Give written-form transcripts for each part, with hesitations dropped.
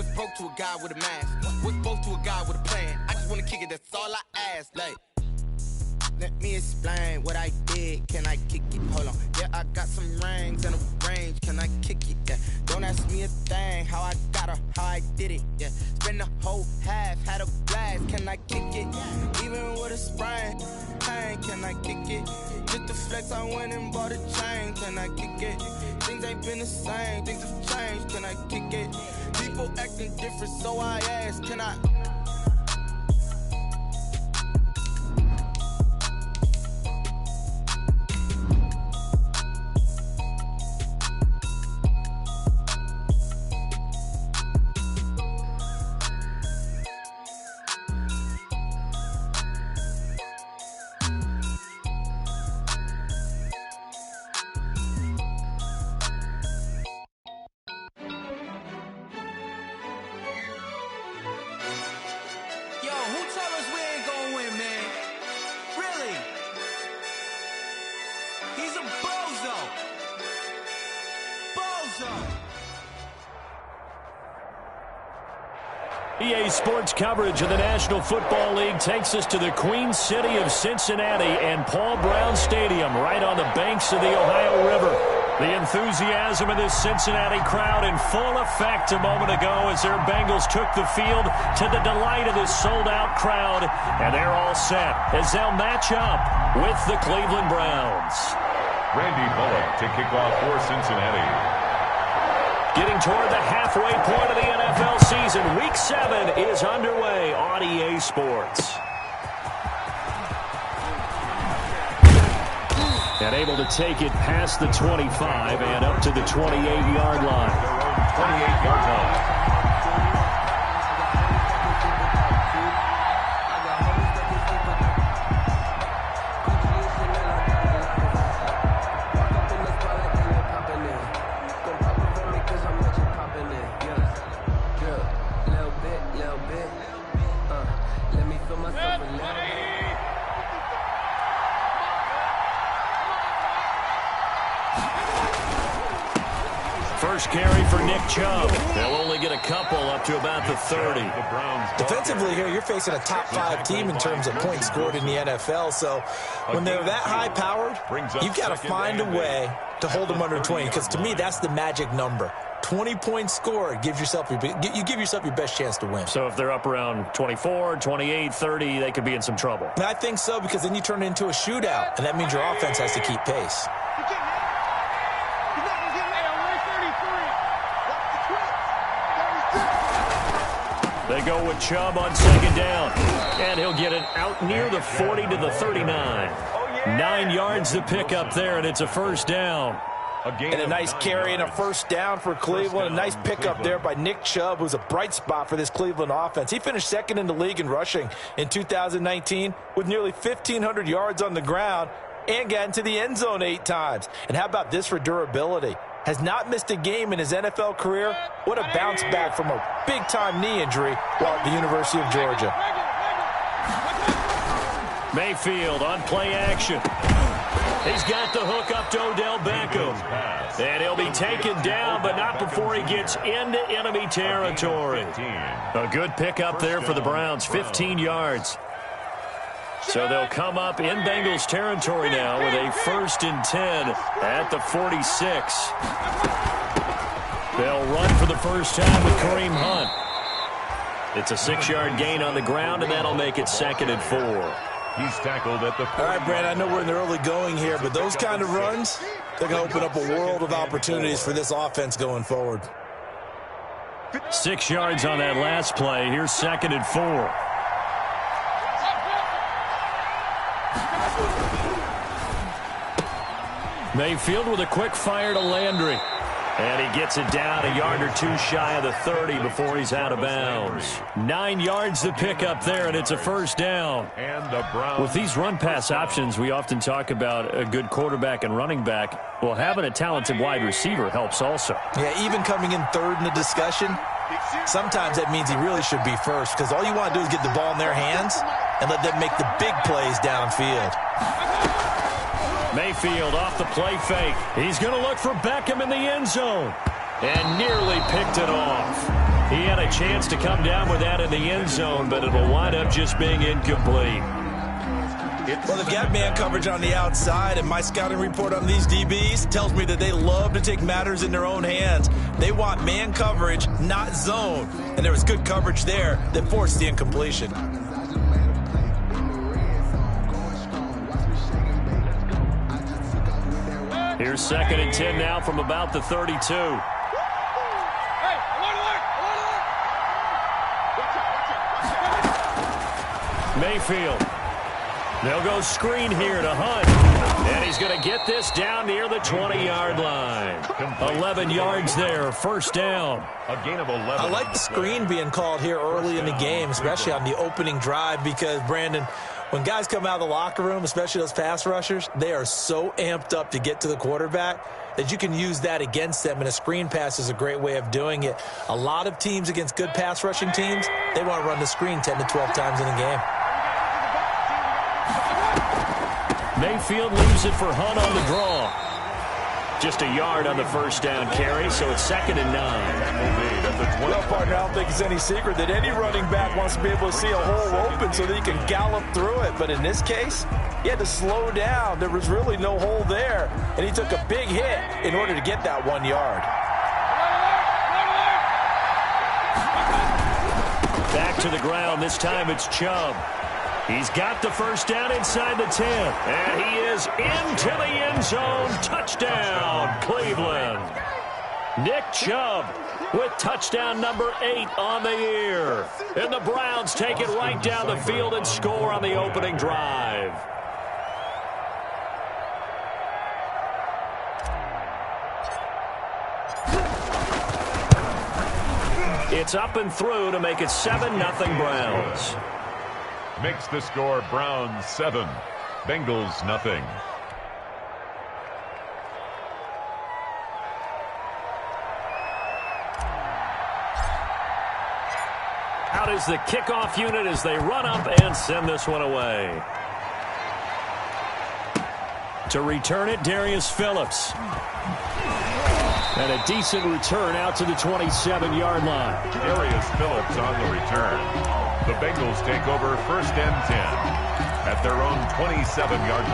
What's broke to a guy with a mask? What's broke to a guy with a plan? I just wanna kick it, that's all I ask. Like, let me explain what I did. Can I kick it? Hold on. Yeah, I got some rings and a range. Can I kick it? Yeah. Don't ask me a thing. How I got her, how I did it. Yeah. Spend the whole half, had a blast. Can I kick it? Even with a sprain. Pain, can I kick it? Just the flex, I went and bought a chain. Can I kick it? Things ain't been the same. Things have changed. Can I kick it? People acting different, so I ask. Can I? EA Sports coverage of the National Football League takes us to the Queen City of Cincinnati and Paul Brown Stadium right on the banks of the Ohio River. The enthusiasm of this Cincinnati crowd in full effect a moment ago as their Bengals took the field to the delight of this sold-out crowd. And they're all set as they'll match up with the Cleveland Browns. Randy Bullock to kick off for Cincinnati. Getting toward the halfway point of the NFL season, Week 7 is underway on EA Sports. And able to take it past the 25 and up to the 28-yard line. 28-yard line. First carry for Nick Chubb. They'll only get a couple up to about the 30. Defensively here, you're facing a top-5 team in terms of points scored in the NFL. So when they're that high-powered, you've got to find a way to hold them under 20. Because to me, that's the magic number. 20 points scored, you give yourself your best chance to win. So if they're up around 24, 28, 30, they could be in some trouble. And I think so, because then you turn it into a shootout, and that means your offense has to keep pace. They go with Chubb on second down, and he'll get it out near the 40 to the 39. 9 yards to pick up there, and it's a first down. And a nice carry and a first down for Cleveland. A nice pickup there by Nick Chubb, who's a bright spot for this Cleveland offense. He finished second in the league in rushing in 2019 with nearly 1,500 yards on the ground and got into the end zone 8 times. And how about this for durability? Has not missed a game in his NFL career. What a bounce back from a big-time knee injury while at the University of Georgia. Mayfield on play action. He's got the hook up to Odell Beckham. And he'll be taken down, but not before he gets into enemy territory. A good pickup there for the Browns, 15 yards. So they'll come up in Bengals territory now with a 1st and 10 at the 46. They'll run for the first time with Kareem Hunt. It's a 6-yard gain on the ground, and that'll make it 2nd and 4. He's tackled at the 40. All right, Brad, I know we're in the early going here, but those kind of runs, they're going to open up a world of opportunities for this offense going forward. 6 yards on that last play. Here's 2nd and 4. Mayfield with a quick fire to Landry. And he gets it down a yard or two shy of the 30 before he's out of bounds. 9 yards to pick up there, and it's a first down. And the Browns. With these run-pass options, we often talk about a good quarterback and running back. Well, having a talented wide receiver helps also. Yeah, even coming in third in the discussion, sometimes that means he really should be first, because all you want to do is get the ball in their hands and let them make the big plays downfield. Mayfield off the play fake. He's going to look for Beckham in the end zone. And nearly picked it off. He had a chance to come down with that in the end zone, but it'll wind up just being incomplete. Well, they've got man coverage on the outside, and my scouting report on these DBs tells me that they love to take matters in their own hands. They want man coverage, not zone. And there was good coverage there that forced the incompletion. Here's 2nd and 10 now from about the 32. Mayfield. They'll go screen here to Hunt. And he's going to get this down near the 20-yard line. 11 yards there, first down. A gain of 11. I like the screen being called here early in the game, especially on the opening drive, because, Brandon, when guys come out of the locker room, especially those pass rushers, they are so amped up to get to the quarterback that you can use that against them, and a screen pass is a great way of doing it. A lot of teams against good pass rushing teams, they want to run the screen 10 to 12 times in a game. Mayfield leaves it for Hunt on the draw. Just a yard on the first down carry, so it's 2nd and 9. Well, partner, I don't think it's any secret that any running back wants to be able to see a hole open so that he can gallop through it. But in this case, he had to slow down. There was really no hole there, and he took a big hit in order to get that 1 yard. Back to the ground. This time it's Chubb. He's got the first down inside the 10. And he is into the end zone. Touchdown, Cleveland. Nick Chubb with touchdown number 8 on the year. And the Browns take it right down the field and score on the opening drive. It's up and through to make it 7-0 Browns. Makes the score Browns 7, Bengals nothing. Out is the kickoff unit as they run up and send this one away. To return it, Darius Phillips. And a decent return out to the 27-yard line. Darius Phillips on the return. The Bengals take over 1st and 10 at their own 27-yard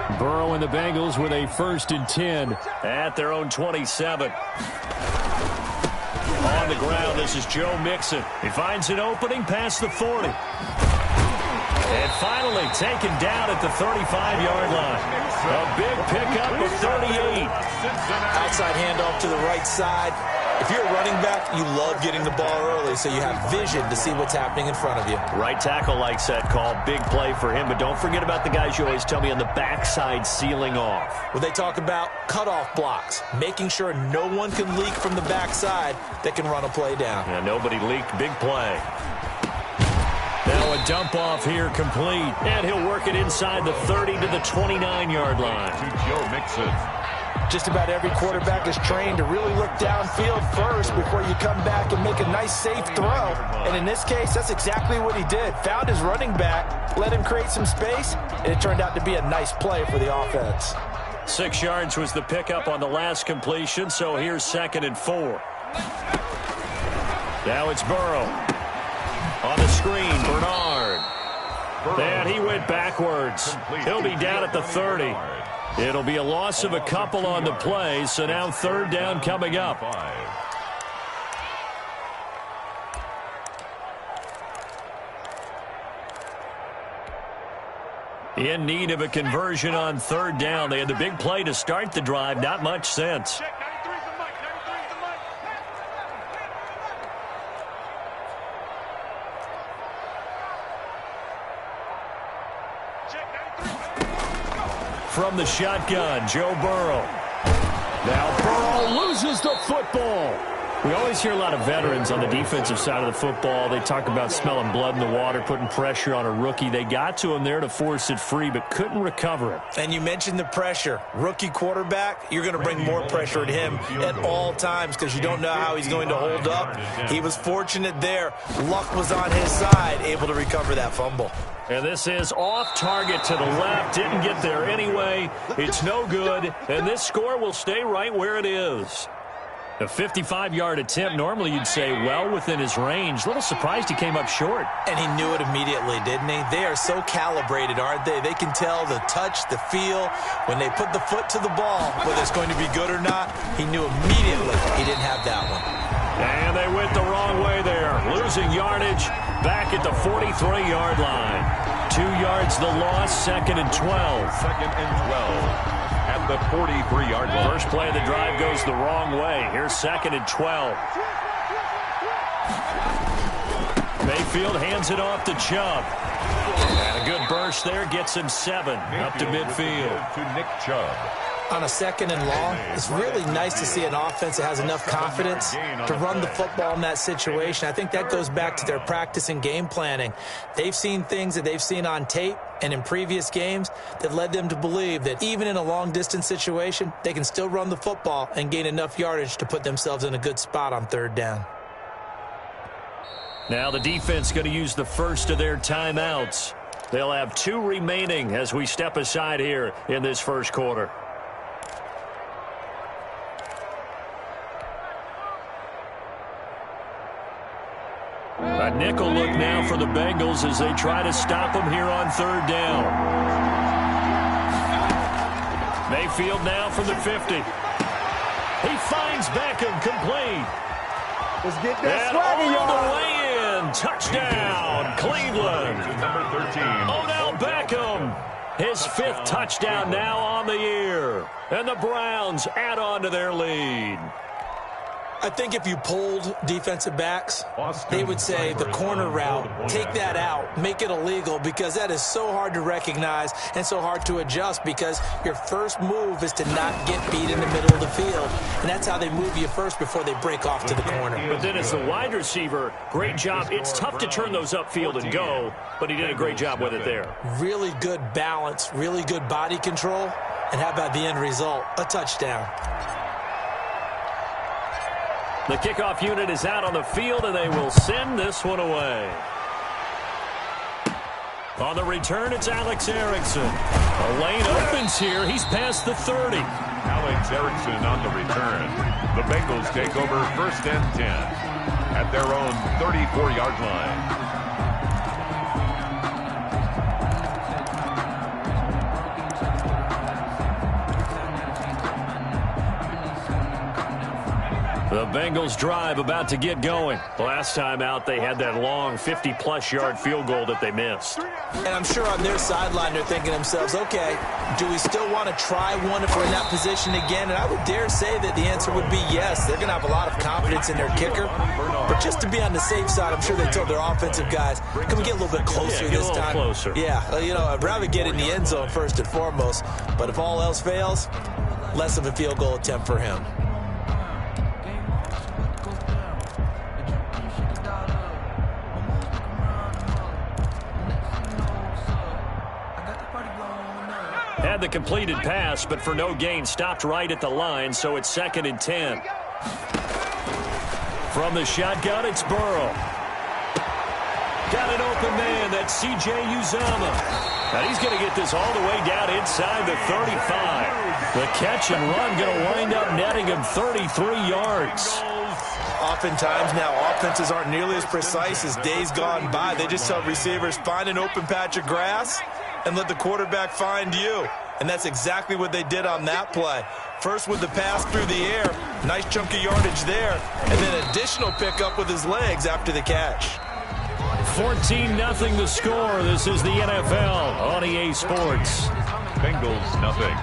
line. Burrow and the Bengals with a 1st and 10 at their own 27. On the ground, this is Joe Mixon. He finds an opening past the 40. And finally taken down at the 35-yard line. A big pickup of 38. Outside handoff to the right side. If you're a running back, you love getting the ball early so you have vision to see what's happening in front of you. Right tackle likes that call. Big play for him. But don't forget about the guys you always tell me on the backside sealing off. Well, they talk about cutoff blocks, making sure no one can leak from the backside that can run a play down. Yeah, nobody leaked. Big play. Now a dump off here complete. And he'll work it inside the 30 to the 29-yard line. To Joe Mixon. Just about every quarterback is trained to really look downfield first before you come back and make a nice, safe throw. And in this case, that's exactly what he did. Found his running back, let him create some space, and it turned out to be a nice play for the offense. 6 yards was the pickup on the last completion, so here's 2nd and 4. Now it's Burrow. On the screen, Bernard. And he went backwards. He'll be down at the 30. It'll be a loss of a couple on the play, so now 3rd down coming up. In need of a conversion on 3rd down. They had the big play to start the drive. Not much sense. From the shotgun, Joe Burrow. Now Burrow loses the football. We always hear a lot of veterans on the defensive side of the football. They talk about smelling blood in the water, putting pressure on a rookie. They got to him there to force it free, but couldn't recover it. And you mentioned the pressure. Rookie quarterback, you're going to bring more pressure at him at all times because you don't know how he's going to hold up. He was fortunate there. Luck was on his side, able to recover that fumble. And this is off target to the left. Didn't get there anyway. It's no good. And this score will stay right where it is. A 55-yard attempt, normally you'd say well within his range. A little surprised he came up short. And he knew it immediately, didn't he? They are so calibrated, aren't they? They can tell the touch, the feel. When they put the foot to the ball, whether it's going to be good or not, he knew immediately he didn't have that one. And they went the wrong way there, losing yardage back at the 43-yard line. 2 yards the loss, 2nd and 12. 2nd and 12. At the 43-yard line. First play of the drive goes the wrong way. Here's 2nd and 12. Mayfield hands it off to Chubb. And a good burst there gets him 7 up to midfield. To Nick Chubb. On a 2nd and long, it's really nice to see an offense that has enough confidence to run the football in that situation. I think that goes back to their practice and game planning. They've seen things that they've seen on tape and in previous games that led them to believe that even in a long-distance situation, they can still run the football and gain enough yardage to put themselves in a good spot on 3rd down. Now the defense going to use the first of their timeouts. They'll have 2 remaining as we step aside here in this first quarter. A nickel look now for the Bengals as they try to stop them here on 3rd down. Mayfield now from the 50. He finds Beckham complete. Let's get that swagger, all y'all. the way in. Touchdown, Cleveland. Number 13. Odell Beckham. His 5th touchdown now on the year. And the Browns add on to their lead. I think if you polled defensive backs, they would say the corner route, take that out, make it illegal, because that is so hard to recognize and so hard to adjust, because your first move is to not get beat in the middle of the field. And that's how they move you first before they break off to the corner. But then as the wide receiver, great job. It's tough to turn those upfield and go, but he did a great job with it there. Really good balance, really good body control. And how about the end result? A touchdown. The kickoff unit is out on the field, and they will send this one away. On the return, it's Alex Erickson. A lane opens here. He's past the 30. Alex Erickson on the return. The Bengals take over 1st and 10 at their own 34-yard line. The Bengals drive about to get going. Last time out, they had that long 50-plus yard field goal that they missed. And I'm sure on their sideline, they're thinking to themselves, okay, do we still want to try one if we're in that position again? And I would dare say that the answer would be yes. They're going to have a lot of confidence in their kicker. But just to be on the safe side, I'm sure they told their offensive guys, can we get a little bit closer this time? Closer. Yeah, you know, I'd rather get in the end zone first and foremost. But if all else fails, less of a field goal attempt for him. Had the completed pass, but for no gain, stopped right at the line, so it's 2nd and 10. From the shotgun, it's Burrow. Got an open man, that's C.J. Uzomah. Now he's going to get this all the way down inside the 35. The catch and run going to wind up netting him 33 yards. Oftentimes now, offenses aren't nearly as precise as days gone by. They just tell receivers, find an open patch of grass and let the quarterback find you. And that's exactly what they did on that play. First with the pass through the air, nice chunk of yardage there, and then additional pickup with his legs after the catch. 14-0 the score. This is the NFL on EA Sports. Bengals nothing.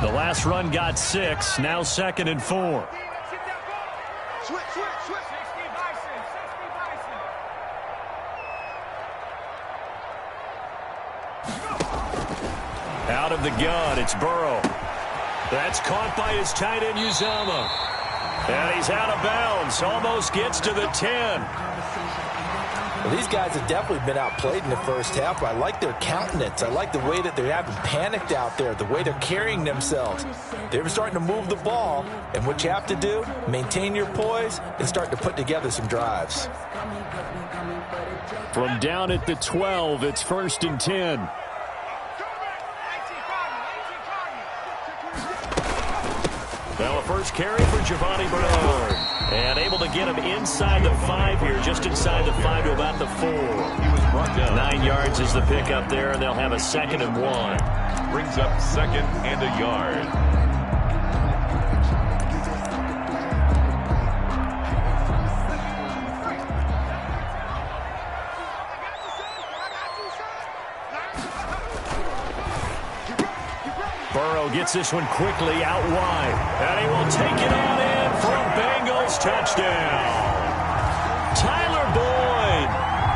The last run got 6, now 2nd and 4. Out of the gun, it's Burrow. That's caught by his tight end, Uzomah. And he's out of bounds, almost gets to the 10. Well, these guys have definitely been outplayed in the first half. I like their countenance. I like the way that they're having panicked out there, the way they're carrying themselves. They're starting to move the ball, and what you have to do, maintain your poise and start to put together some drives. From down at the 12, it's 1st and 10. Now a first carry for Giovanni Bernard. And able to get him inside the 5 here, just inside the 5 to about the 4. He was brought down. 9 yards is the pickup there, and they'll have a 2nd and 1. Brings up 2nd and a yard. Burrow gets this one quickly out wide. And he will take it on in for a Bengals touchdown. Tyler Boyd,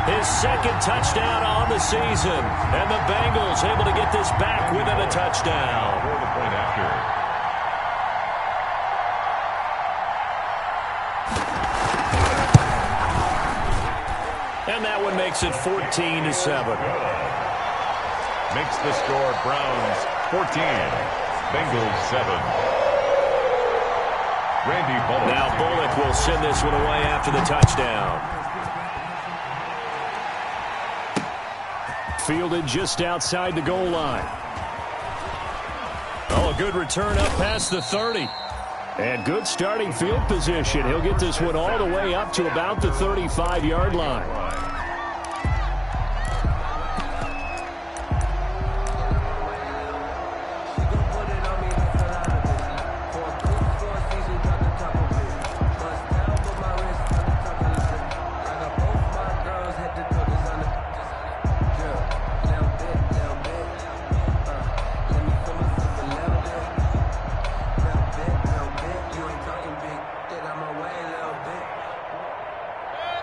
his 2nd touchdown on the season. And the Bengals able to get this back within a touchdown. For the point after. And that one makes it 14-7. Makes the score Browns 14, Bengals 7. Randy Bullock. Now Bullock will send this one away after the touchdown. Fielded just outside the goal line. Oh, a good return up past the 30. And good starting field position. He'll get this one all the way up to about the 35-yard line.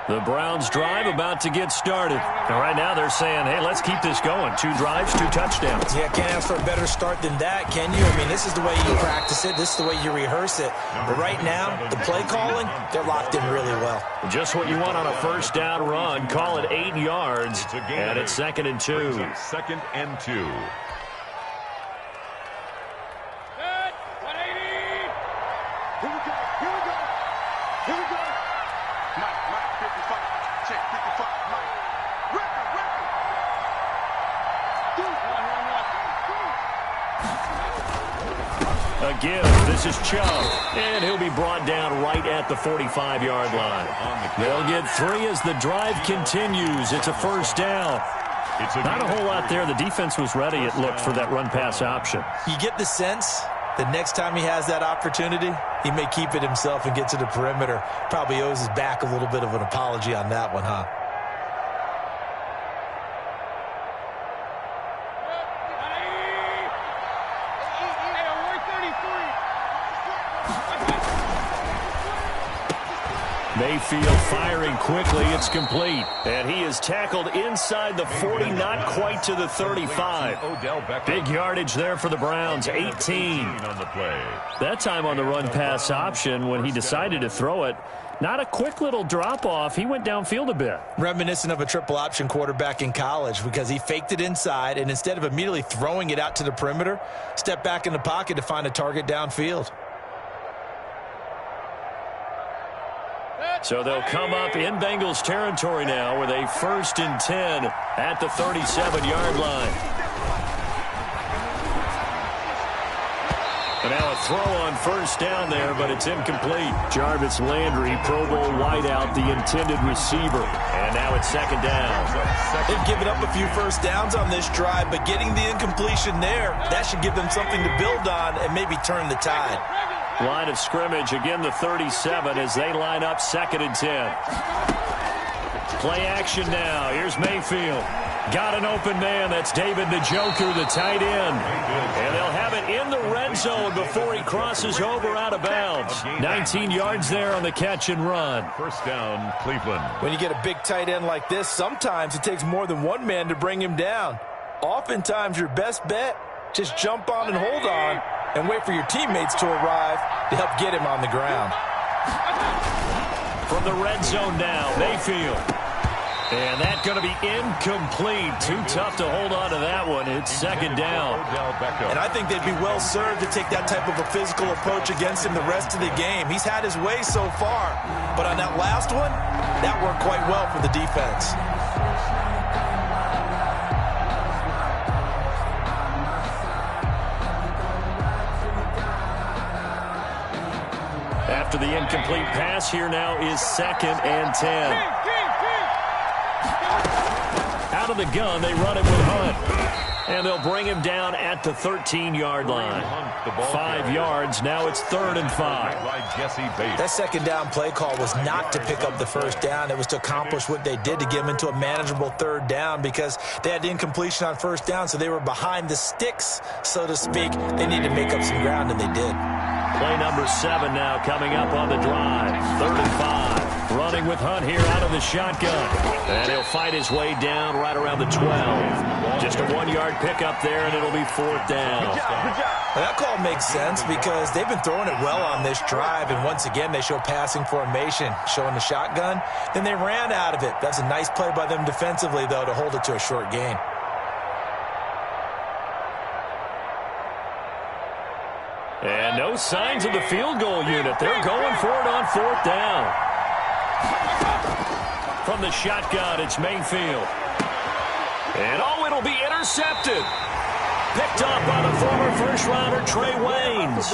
The Browns drive about to get started. And right now they're saying, hey, let's keep this going. 2 drives, 2 touchdowns. Yeah, can't ask for a better start than that, can you? I mean, this is the way you practice it. This is the way you rehearse it. But right now, the play calling, they're locked in really well. Just what you want on a first down run. Call it 8 yards. And it's 2nd and 2. 2nd and 2. Again, this is Chubb, and he'll be brought down right at the 45-yard line. They'll get 3 as the drive continues. It's a first down. Not a whole lot there. The defense was ready, it looked, for that run-pass option. You get the sense that next time he has that opportunity, he may keep it himself and get to the perimeter. Probably owes his back a little bit of an apology on that one, huh? Mayfield firing quickly. It's complete. And he is tackled inside the 40, not quite to the 35. Big yardage there for the Browns, 18. On the play. That time on the run-pass option when he decided to throw it. Not a quick little drop-off. He went downfield a bit. Reminiscent of a triple option quarterback in college because he faked it inside, and instead of immediately throwing it out to the perimeter, stepped back in the pocket to find a target downfield. So they'll come up in Bengals territory now with a 1st and 10 at the 37-yard line. And now a throw on first down there, but it's incomplete. Jarvis Landry, Pro Bowl wideout, the intended receiver. And now it's 2nd down. They've given up a few first downs on this drive, but getting the incompletion there, that should give them something to build on and maybe turn the tide. Line of scrimmage, again the 37 as they line up 2nd and 10. Play action now. Here's Mayfield. Got an open man. That's David the Joker, the tight end. And they'll have it in the red zone before he crosses over out of bounds. 19 yards there on the catch and run. First down, Cleveland. When you get a big tight end like this, sometimes it takes more than one man to bring him down. Oftentimes your best bet, just jump on and hold on and wait for your teammates to arrive to help get him on the ground. From the red zone now, Mayfield. And that's going to be incomplete. Too tough to hold on to that one. It's 2nd down. And I think they'd be well served to take that type of a physical approach against him the rest of the game. He's had his way so far. But on that last one, that worked quite well for the defense. After the incomplete pass, here now is 2nd and 10. Out of the gun, they run it with Hunt. And they'll bring him down at the 13-yard line. 5 yards. Now it's 3rd and 5. That second down play call was not to pick up the first down. It was to accomplish what they did to get them into a manageable 3rd down because they had the incompletion on 1st down, so they were behind the sticks, so to speak. They needed to make up some ground, and they did. Play number 7 now coming up on the drive. 3rd and 5. Running with Hunt here out of the shotgun. And he'll fight his way down right around the 12. Just a 1-yard pickup there, and it'll be 4th down. Good job. Well, that call makes sense because they've been throwing it well on this drive, and once again they show passing formation, showing the shotgun. Then they ran out of it. That's a nice play by them defensively, though, to hold it to a short gain. And no signs of the field goal unit. They're going for it on 4th down. From the shotgun, it's Mayfield. And, it'll be intercepted. Picked up by the former first-rounder Trey Waynes.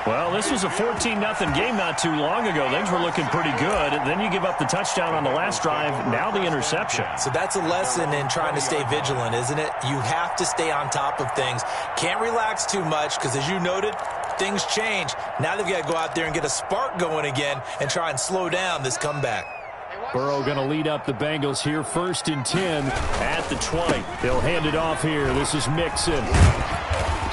Well, this was a 14-0 game not too long ago. Things were looking pretty good. And then you give up the touchdown on the last drive. Now the interception. So that's a lesson in trying to stay vigilant, isn't it? You have to stay on top of things. Can't relax too much because, as you noted, things change. Now they've got to go out there and get a spark going again and try and slow down this comeback. Burrow going to lead up the Bengals here, 1st and 10 at the 20. He'll hand it off here. This is Mixon.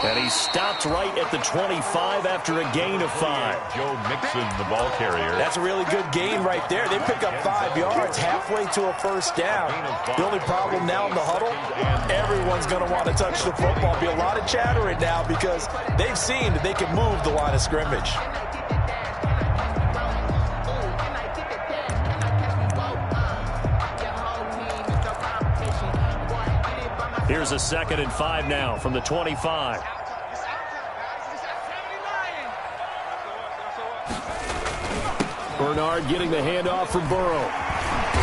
And he stopped right at the 25 after a gain of 5. Joe Mixon, the ball carrier. That's a really good gain right there. They pick up 5 yards halfway to a 1st down. The only problem now in the huddle, everyone's going to want to touch the football. Be a lot of chattering now because they've seen that they can move the line of scrimmage. Here's a 2nd and 5 now from the 25. Bernard getting the handoff from Burrow.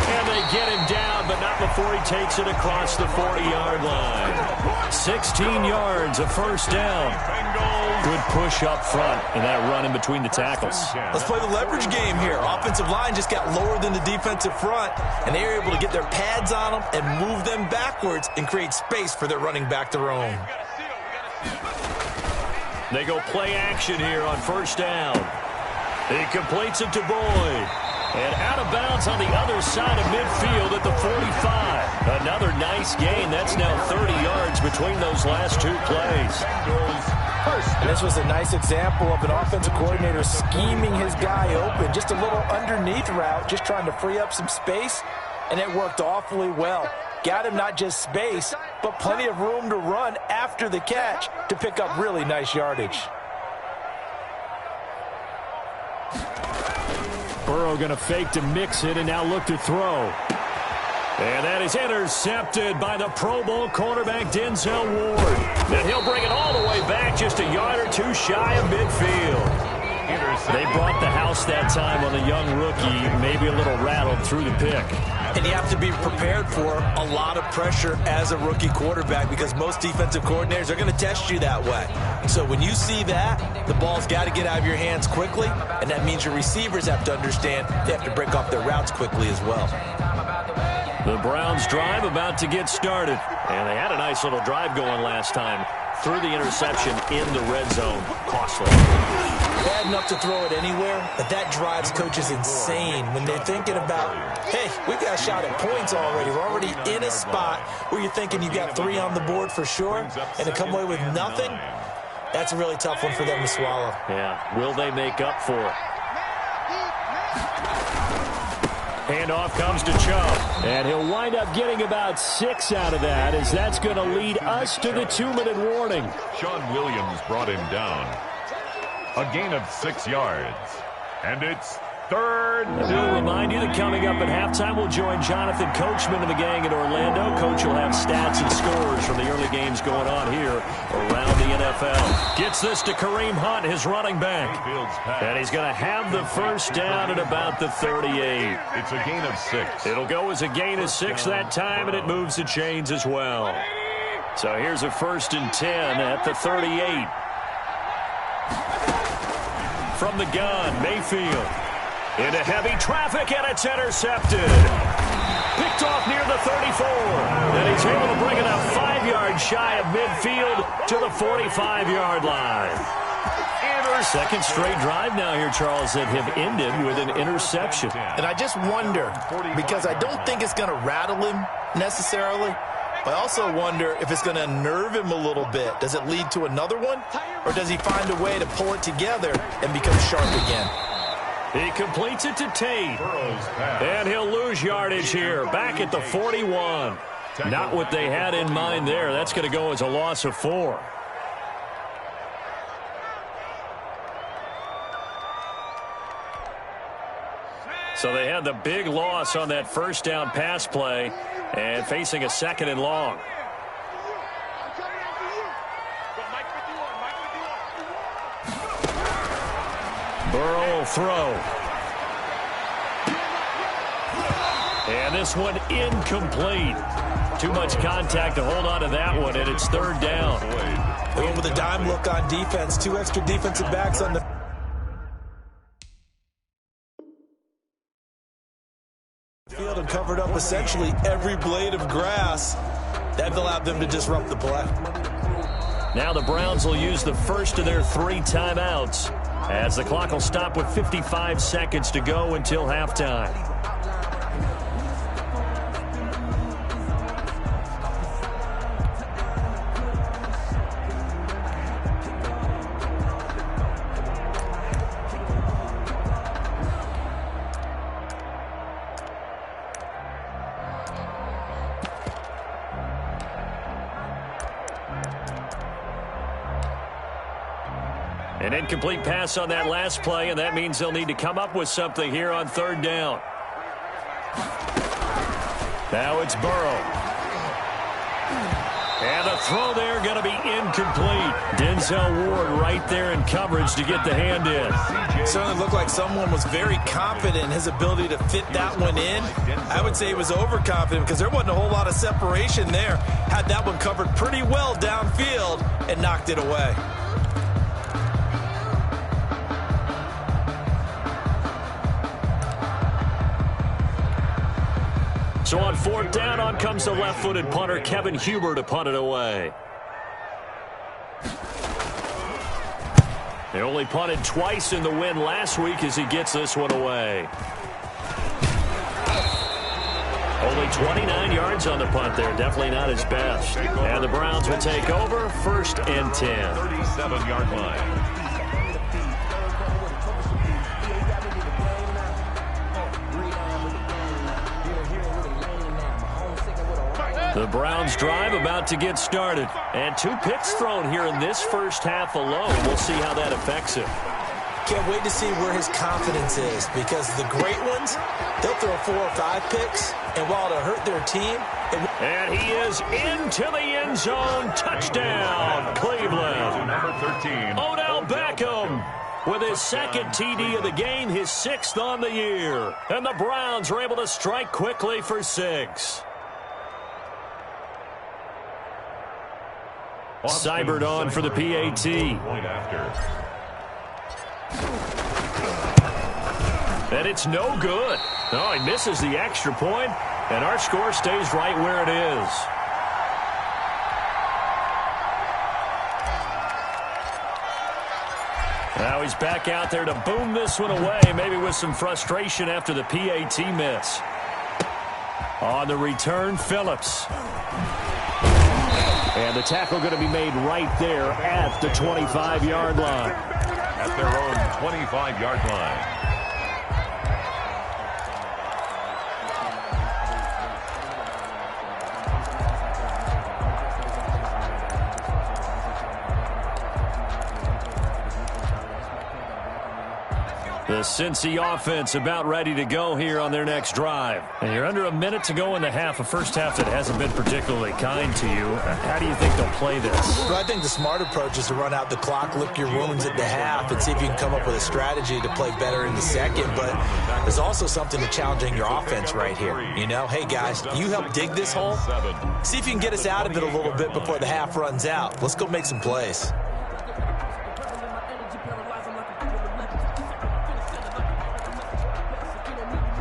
And they get him down, but not before he takes it across the 40-yard line. 16 yards, a 1st down. Good push up front, and that run in between the tackles. Let's play the leverage game here. Offensive line just got lower than the defensive front, and they were able to get their pads on them and move them backwards and create space for their running back to roam. They go play action here on 1st down. He completes it to Boyd. And out of bounds on the other side of midfield at the 45. Another nice gain. That's now 30 yards between those last 2 plays. And this was a nice example of an offensive coordinator scheming his guy open. Just a little underneath route, just trying to free up some space. And it worked awfully well. Got him not just space, but plenty of room to run after the catch to pick up really nice yardage. Burrow going to fake to mix it and now look to throw. And that is intercepted by the Pro Bowl cornerback Denzel Ward. And he'll bring it all the way back just a yard or 2 shy of midfield. They brought the house that time on the young rookie, maybe a little rattled through the pick. And you have to be prepared for a lot of pressure as a rookie quarterback because most defensive coordinators are going to test you that way. So when you see that, the ball's got to get out of your hands quickly, and that means your receivers have to understand they have to break off their routes quickly as well. The Browns drive about to get started. And they had a nice little drive going last time. Threw the interception in the red zone. Costly. Bad enough to throw it anywhere, but that drives coaches insane when they're thinking about, hey, we've got a shot at points already. We're already in a spot where you're thinking you got 3 on the board for sure, and to come away with nothing, that's a really tough one for them to swallow. Yeah, will they make up for it? Handoff comes to Chubb, and he'll wind up getting about 6 out of that, as that's going to lead us to the 2-minute warning. Sean Williams brought him down. A gain of 6 yards. And it's Third And we'll remind you that coming up at halftime, we'll join Jonathan Coachman and the gang in Orlando. Coach will have stats and scores from the early games going on here around the NFL. Gets this to Kareem Hunt, his running back. And he's going to have the first down at about the 38. It's a gain of 6. It'll go as a gain of 6 that time, and it moves the chains as well. So here's a 1st and 10 at the 38. From the gun, Mayfield. Into heavy traffic, and it's intercepted. Picked off near the 34. And he's able to bring it up 5 yards shy of midfield to the 45-yard line. Second straight drive now here, Charles, that have ended with an interception. And I just wonder, because I don't think it's going to rattle him necessarily, but I also wonder if it's going to unnerve him a little bit. Does it lead to another one? Or does he find a way to pull it together and become sharp again? He completes it to Tate. And he'll lose yardage here, back at the 41. Not what they had in mind there. That's going to go as a loss of 4. So they had the big loss on that first down pass play and facing a 2nd and long. Burrow will throw. And this one incomplete. Too much contact to hold on to that one, and it's 3rd down. Going with a dime look on defense. 2 extra defensive backs on the field and covered up essentially every blade of grass. That allowed them to disrupt the play. Now the Browns will use the first of their 3 timeouts as the clock will stop with 55 seconds to go until halftime. An incomplete pass on that last play, and that means they'll need to come up with something here on 3rd down. Now it's Burrow. And the throw there going to be incomplete. Denzel Ward right there in coverage to get the hand in. Certainly looked like someone was very confident in his ability to fit that one in. I would say he was overconfident because there wasn't a whole lot of separation there. Had that one covered pretty well downfield and knocked it away. So on 4th down, on comes the left-footed punter, Kevin Huber, to punt it away. They only punted twice in the win last week as he gets this one away. Only 29 yards on the punt there. Definitely not his best. And the Browns will take over 1st and 10. 37-yard line. The Browns drive about to get started. And 2 picks thrown here in this first half alone. We'll see how that affects him. Can't wait to see where his confidence is, because the great ones, they'll throw 4 or 5 picks, and while it'll hurt their team... And he is into the end zone. Touchdown, Cleveland. Number 13. Odell Beckham with his 2nd TD of the game, his 6th on the year. And the Browns are able to strike quickly for 6. Seibert on for the PAT. Point after. And it's no good. No, he misses the extra point, and our score stays right where it is. Now he's back out there to boom this one away, maybe with some frustration after the PAT miss. On the return, Phillips. And the tackle going to be made right there at the 25-yard line. At their own 25-yard line. The Cincy offense about ready to go here on their next drive. And you're under a minute to go in the half, a first half that hasn't been particularly kind to you. How do you think they'll play this? Well, I think the smart approach is to run out the clock, lick your wounds at the half, and see if you can come up with a strategy to play better in the second. But there's also something to challenging your offense right here. You know, hey, guys, you help dig this hole. See if you can get us out of it a little bit before the half runs out. Let's go make some plays.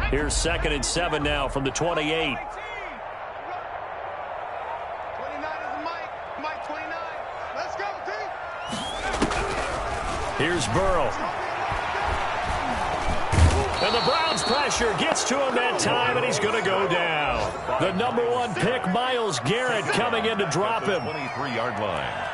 Here's 2nd and 7 now from the 28. 29 is Mike 29. Let's go, D. Here's Burrow. And the Browns pressure gets to him that time, and he's going to go down. The number 1 pick, Myles Garrett, coming in to drop him. 23-yard line.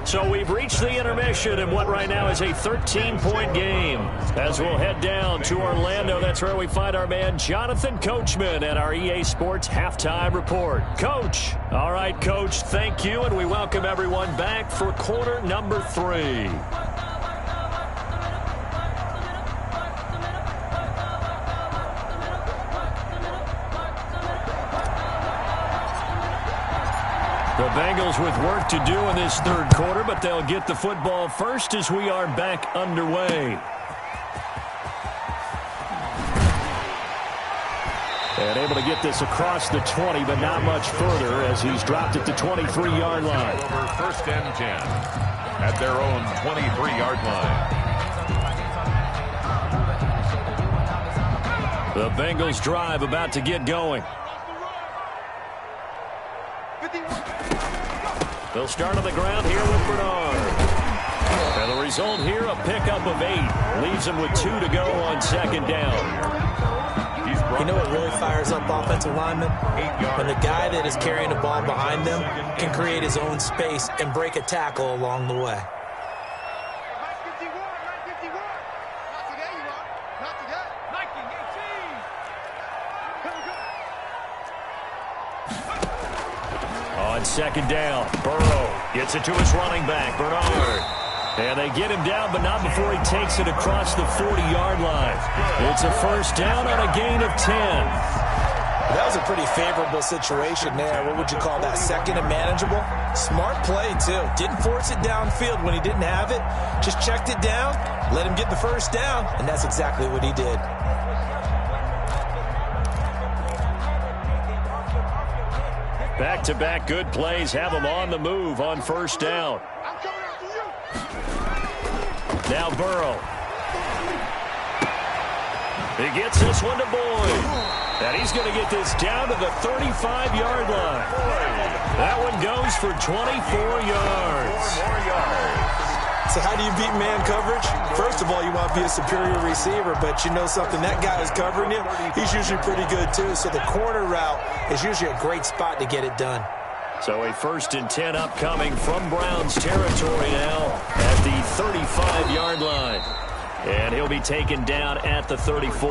So we've reached the intermission in what right now is a 13-point game. As we'll head down to Orlando, that's where we find our man Jonathan Coachman at our EA Sports Halftime Report. Coach. All right, Coach, thank you, and we welcome everyone back for quarter number 3. The Bengals with work to do in this third quarter, but they'll get the football first as we are back underway. And able to get this across the 20, but not much further as he's dropped at the 23-yard line. Over 1st and 10 at their own 23-yard line. The Bengals drive about to get going. They'll start on the ground here with Bernard. And the result here, a pickup of 8. Leaves him with 2 to go on 2nd down. You know what really fires up offensive linemen? When the guy that is carrying the ball behind them can create his own space and break a tackle along the way. On 2nd down, Burrow gets it to his running back, Bernard. And they get him down, but not before he takes it across the 40-yard line. It's a first down on a gain of 10. That was a pretty favorable situation there. What would you call that? 2nd and manageable? Smart play, too. Didn't force it downfield when he didn't have it. Just checked it down, let him get the first down, and that's exactly what he did. Back-to-back good plays have him on the move on 1st down. Now Burrow. He gets this one to Boyd. And he's going to get this down to the 35-yard line. That one goes for 24 yards. So how do you beat man coverage? First of all, you want to be a superior receiver, but you know something, that guy is covering you. He's usually pretty good too, so the corner route is usually a great spot to get it done. So a 1st and 10 upcoming from Browns territory now at the 35-yard line. And he'll be taken down at the 34.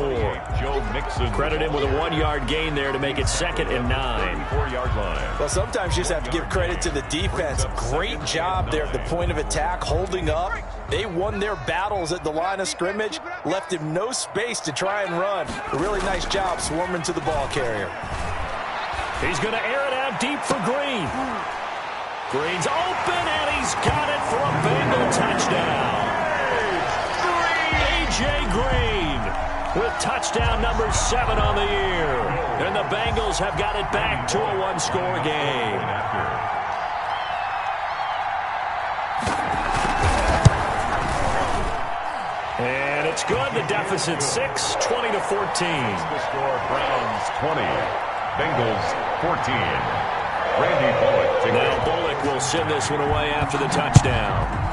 Joe Mixon. Credit him with a 1-yard gain there to make it 2nd and 9. 4-yard line. Well, sometimes you just have to give credit to the defense. Great job there at the point of attack, holding up. They won their battles at the line of scrimmage, left him no space to try and run. A really nice job swarming to the ball carrier. He's going to air it out deep for Green. Green's open, and he's got it for a Bengal touchdown. A.J. Green with touchdown number 7 on the year. And the Bengals have got it back to a 1-score game. And it's good. The deficit 6, 20-14. The score, Browns 20, Bengals 14. Randy Bullock. Now Bullock will send this one away after the touchdown.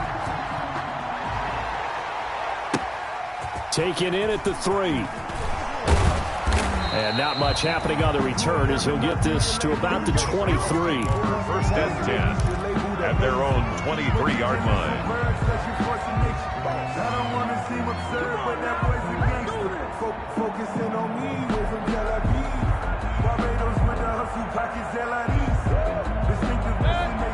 Taken in at the 3. And not much happening on the return as he'll get this to about the 23. First and 10 at their own 23-yard line. Focusing on me, way from Tel Aviv. Barbados with the hustle pockets,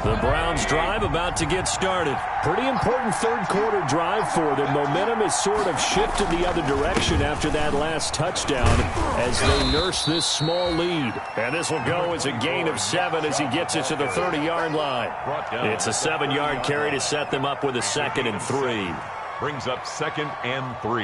The Browns drive about to get started. Pretty important third quarter drive for them. Momentum has sort of shifted the other direction after that last touchdown as they nurse this small lead. And this will go as a gain of 7 as he gets it to the 30-yard line. It's a 7-yard carry to set them up with a 2nd and 3. Brings up 2nd and 3.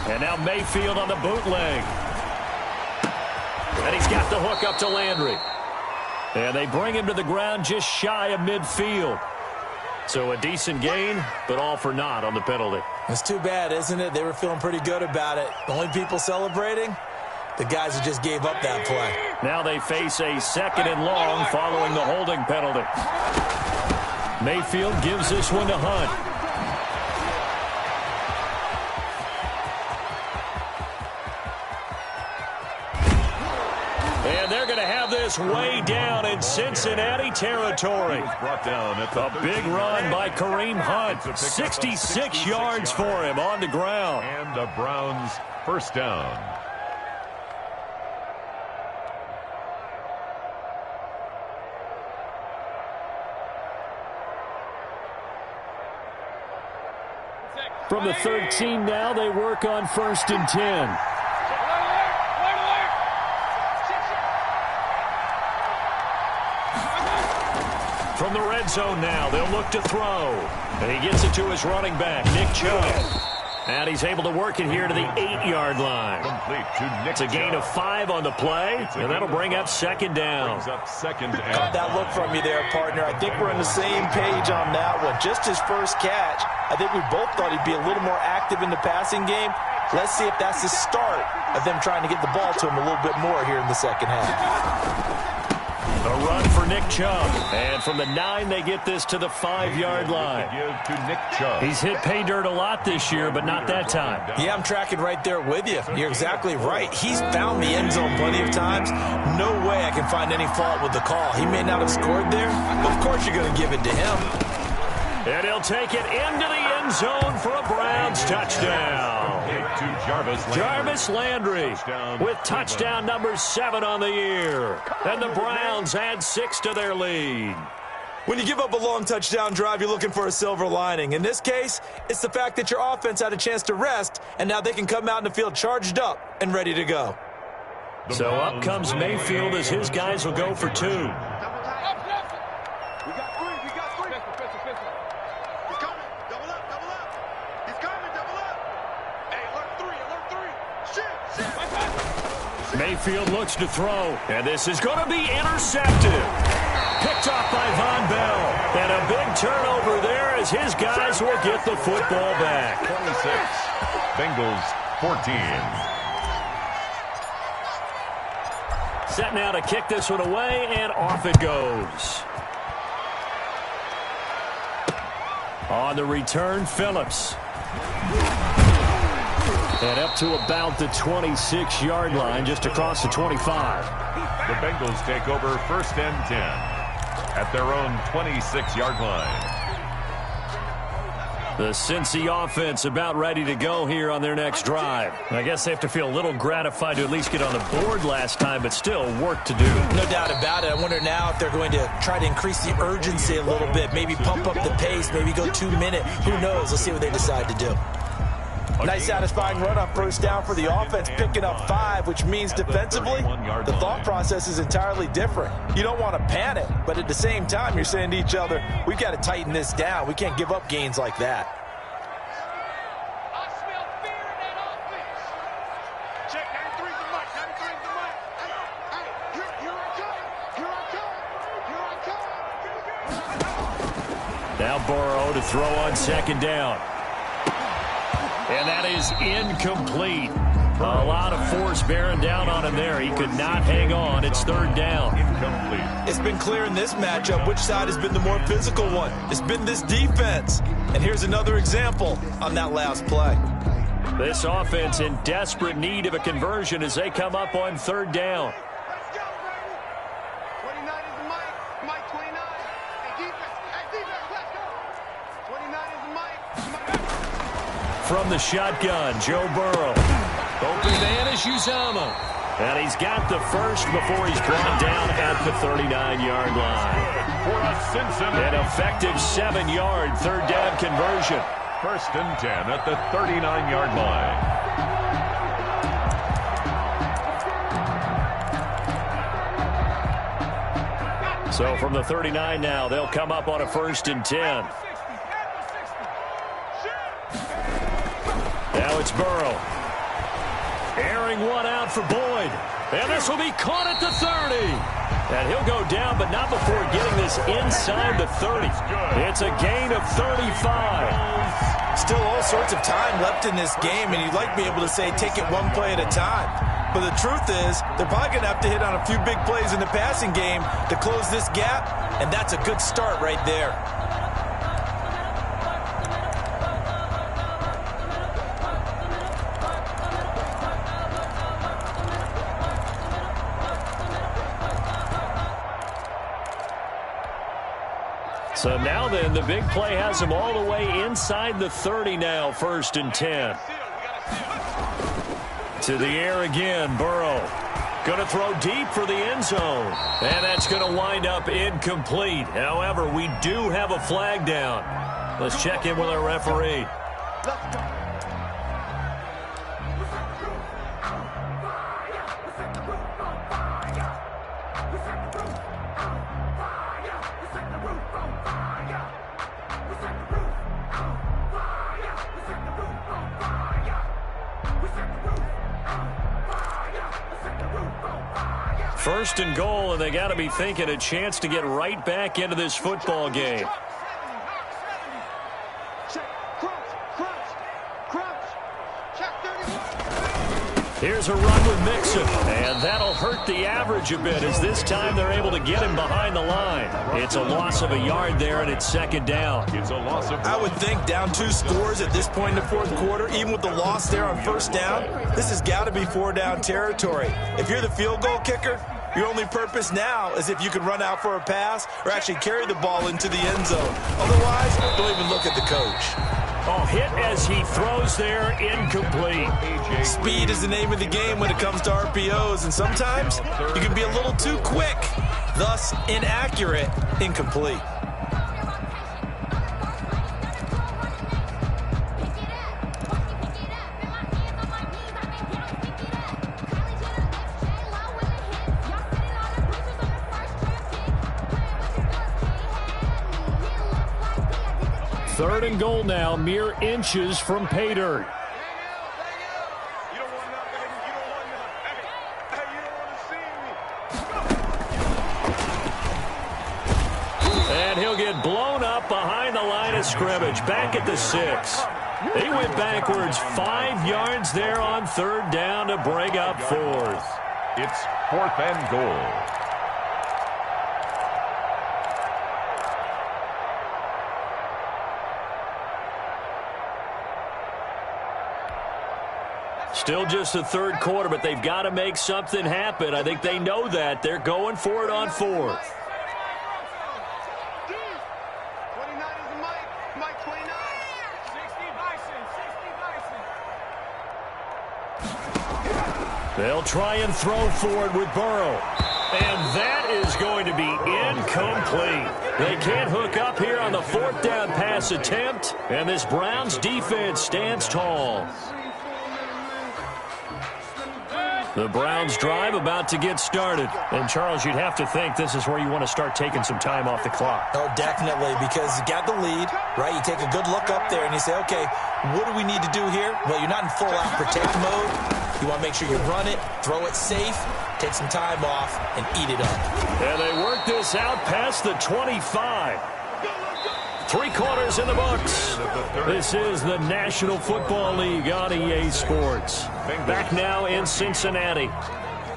And now Mayfield on the bootleg. And he's got the hook up to Landry. And they bring him to the ground just shy of midfield. So a decent gain, but all for naught on the penalty. It's too bad, isn't it? They were feeling pretty good about it. The only people celebrating, the guys who just gave up that play. Now they face a 2nd and long following the holding penalty. Mayfield gives this one to Hunt. And they're going to have this way down in Cincinnati territory. A big run by Kareem Hunt. 66 yards for him on the ground. And the Browns first down. From the 13 now, they work on 1st and 10. From the red zone now, they'll look to throw. And he gets it to his running back, Nick Chubb. And he's able to work it here to the 8-yard line. It's a gain of 5 on the play, and that'll bring up 2nd down. Caught that look from you there, partner. I think we're on the same page on that one. Just his first catch, I think we both thought he'd be a little more active in the passing game. Let's see if that's the start of them trying to get the ball to him a little bit more here in the second half. A run for Nick Chubb. And from the 9, they get this to the 5-yard line. He's hit pay dirt a lot this year, but not that time. Yeah, I'm tracking right there with you. You're exactly right. He's found the end zone plenty of times. No way I can find any fault with the call. He may not have scored there, but of course you're going to give it to him. And he'll take it into the end zone for a Browns touchdown. Jarvis Landry with touchdown number 7 on the year. And the Browns add 6 to their lead. When you give up a long touchdown drive, you're looking for a silver lining. In this case, it's the fact that your offense had a chance to rest, and now they can come out in the field charged up and ready to go. So up comes Mayfield as his guys will go for 2. Mayfield looks to throw, and this is going to be intercepted. Picked off by Von Bell. And a big turnover there as his guys will get the football back. 26, Bengals 14. Set now to kick this one away, and off it goes. On the return, Phillips. And up to about the 26-yard line, just across the 25. The Bengals take over 1st and 10 at their own 26-yard line. The Cincy offense about ready to go here on their next drive. I guess they have to feel a little gratified to at least get on the board last time, but still work to do. No doubt about it. I wonder now if they're going to try to increase the urgency a little bit, maybe pump up the pace, maybe go 2-minute. Who knows? Let's see what they decide to do. Nice satisfying run on 1st down for the offense, picking up 5, which means defensively, the thought process is entirely different. You don't want to panic, but at the same time, you're saying to each other, we've got to tighten this down. We can't give up gains like that. I smell fear in that offense. Check 93's the mic. 93's the mic. Hey, here I come. Here I come. Now Burrow to throw on 2nd down. And that is incomplete. A lot of force bearing down on him there. He could not hang on. It's third down. Incomplete. It's been clear in this matchup which side has been the more physical one. It's been this defense. And here's another example on that last play. This offense in desperate need of a conversion as they come up on third down. Let's go, baby. 29 is the mic. Mike 29. Hey, defense, let's go. 29 is the mic. From the shotgun, Joe Burrow. Open man is Uzama. And he's got the first before he's brought down at the 39-yard line. For a Cincinnati. An effective 7-yard third down conversion. First and 10 at the 39-yard line. So from the 39 now, they'll come up on a first and 10. Now it's Burrow. Airing one out for Boyd. And this will be caught at the 30. And he'll go down, but not before getting this inside the 30. It's a gain of 35. Still all sorts of time left in this game, and you'd like to be able to say take it one play at a time. But the truth is, they're probably going to have to hit on a few big plays in the passing game to close this gap, and that's a good start right there. So now then, the big play has him all the way inside the 30 now, first and 10. To the air again, Burrow. Going to throw deep for the end zone. And that's going to wind up incomplete. However, we do have a flag down. Let's check in with our referee. First and goal, and they got to be thinking a chance to get right back into this football game. Here's a run with Mixon, and that'll hurt the average a bit as this time they're able to get him behind the line. It's a loss of a yard there, and it's second down. It's a loss of. I would think down 2 scores at this point in the fourth quarter, even with the loss there on first down, this has got to be 4-down territory. If you're the field goal kicker, your only purpose now is if you can run out for a pass or actually carry the ball into the end zone. Otherwise, don't even look at the coach. Oh, hit as he throws there, incomplete. Speed is the name of the game when it comes to RPOs, and sometimes you can be a little too quick, thus inaccurate, incomplete. Third and goal now, mere inches from pay dirt. And he'll get blown up behind the line of scrimmage, back at the 6. He went backwards 5 yards there on third down to bring up fourth. It's 4th and goal. Still just the third quarter, but they've got to make something happen. I think they know that. They're going for it on fourth. 29 is the mic. Mike 29. 60 Bison. They'll try and throw for it with Burrow. And that is going to be incomplete. They can't hook up here on the 4th down pass attempt, and this Browns defense stands tall. The Browns drive about to get started. And, Charles, you'd have to think this is where you want to start taking some time off the clock. Oh, definitely, because you got the lead, right? You take a good look up there and you say, okay, what do we need to do here? Well, you're not in full-out protect mode. You want to make sure you run it, throw it safe, take some time off, and eat it up. And they work this out past the 25. 3 quarters in the books. This is the National Football League on EA Sports. Back now in Cincinnati.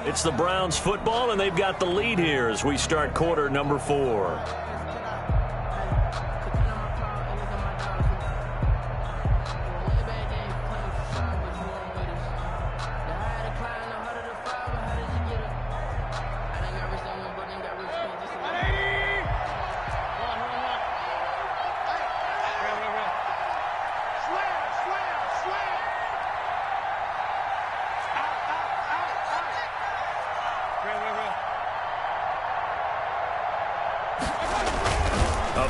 It's the Browns football, and they've got the lead here as we start quarter number 4.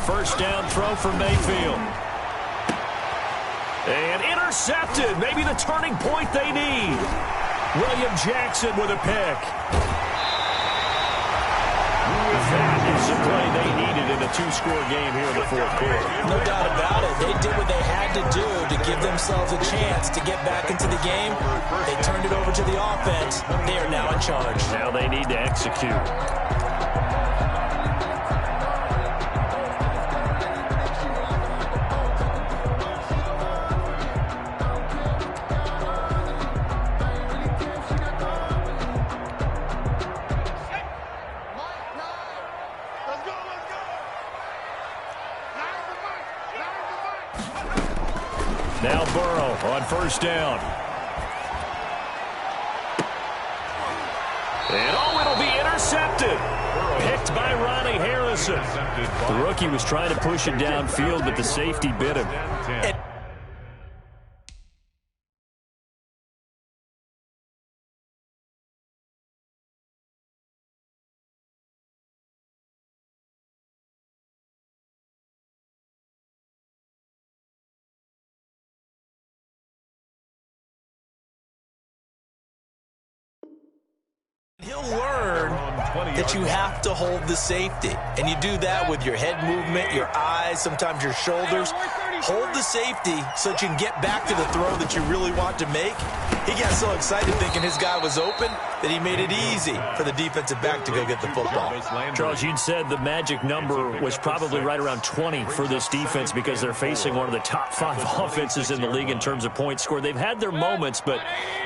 First down throw for Mayfield. And intercepted. Maybe the turning point they need. William Jackson with a pick. That is the play they needed in a 2-score game here in the 4th quarter. No doubt about it. They did what they had to do to give themselves a chance to get back into the game. They turned it over to the offense. They are now in charge. Now they need to execute. Now Burrow on first down. And it'll be intercepted. Picked by Ronnie Harrison. The rookie was trying to push it downfield, but the safety bit him. He'll learn that you have to hold the safety. And you do that with your head movement, your eyes, sometimes your shoulders. Hold the safety so that you can get back to the throw that you really want to make. He got so excited thinking his guy was open that he made it easy for the defensive back to go get the football. Charles, you'd said the magic number was probably right around 20 for this defense because they're facing one of the top 5 offenses in the league in terms of points scored. They've had their moments, but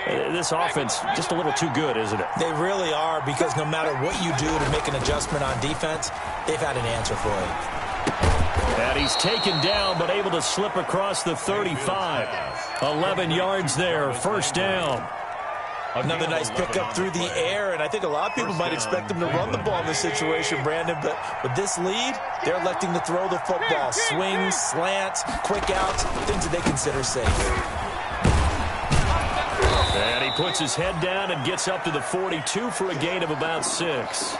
this offense just a little too good, isn't it? They really are, because no matter what you do to make an adjustment on defense, they've had an answer for it. And he's taken down, but able to slip across the 35. 11 yards there, first down. Another nice pickup through the air, and I think a lot of people might expect them to run the ball in this situation, Brandon, but with this lead, they're electing to throw the football. Swings, slants, quick outs, things that they consider safe. And he puts his head down and gets up to the 42 for a gain of about 6.